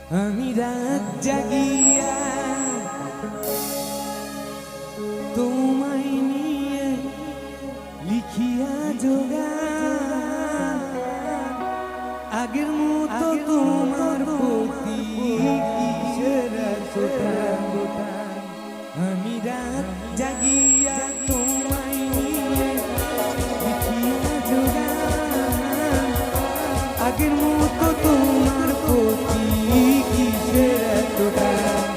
আমি রাত জাগিয়া তোমায় নিয়ে লিখিয়া যোগান, আগের মতো তোমার প্রতি কিসের এতটান। আমি রাত জাগিয়া তোমায় নিয়ে লিখিয়া যোগান, আগের মতো তোমার প্রতি কিসের এতটান।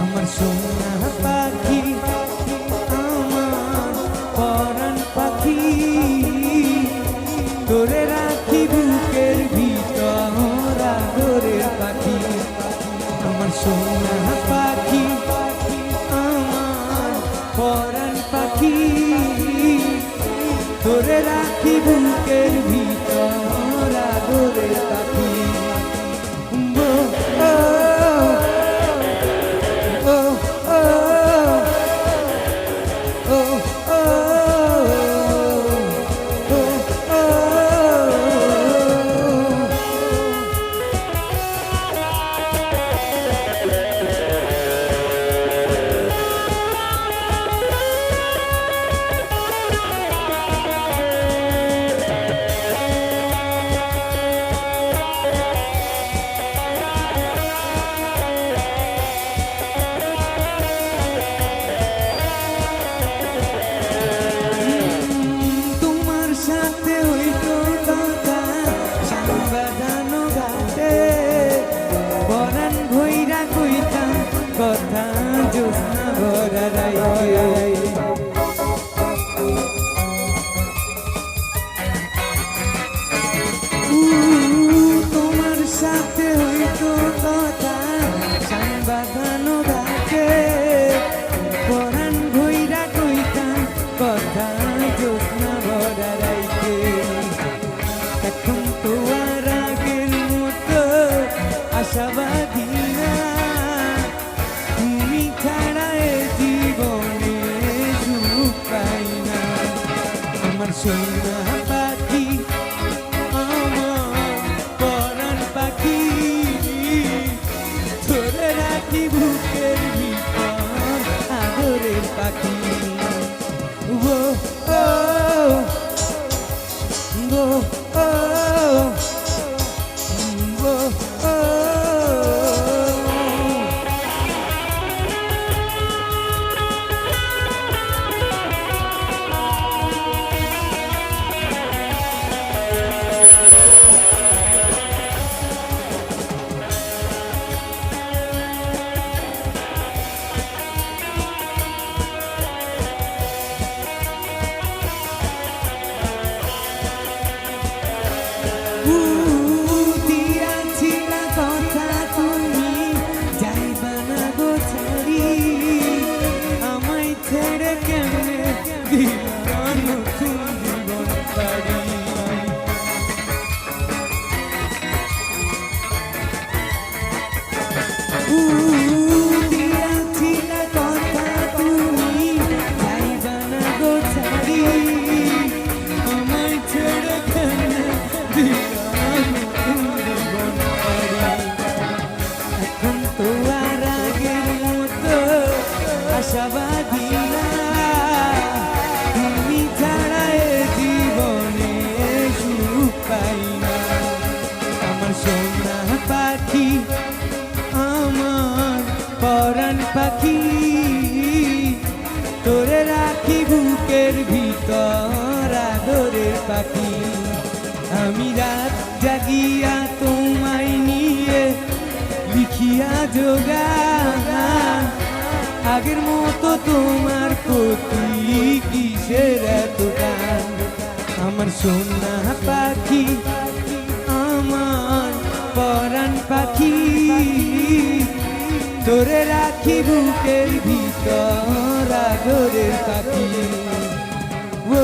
আমার সোনা পাখি, আমার পরাণ পাখি, তোরে রাখি বুকের ভিতর আদরের পাখি। আমার সোনা পাখি, আমার পরাণ পাখি, তোরে রাখি বুকের ভিতর আদরের পাখি। কথা জোৎস্না ভরা রাইতে, তোমার সাথে হইতো কথা সাংবাদানো ঘাটে, পরাণ ভইরা কইতাম কথা জোৎস্না ভরা রাইতে। এখন তো আর আগের মতো আশাবাদী না, তুমি ছাড়া এ জীবনে সুখ পাই না। আমার সোনা পাখি, আমার পরাণ পাখি, ধরে রাখি বুকের ভিতর আদরের পাখি। ও ও ও ও আশাবাদী না, তুমি ছাড়া এ জীবনে সুখ পাই না। আমার সোনা পাখি, আমার পরাণ পাখি, তোরে রাখি বুকের ভিতর আদরের পাখি। আমি রাত জাগিয়া তোমায় নিয়ে লিখিয়া যোগান, আগের মতো তোমার প্রতি কিসের এত টান। আমার সোনা পাখি, আমার পরাণ পাখি, তোরে রাখি বুকের ভিতর আদরের পাখি। ও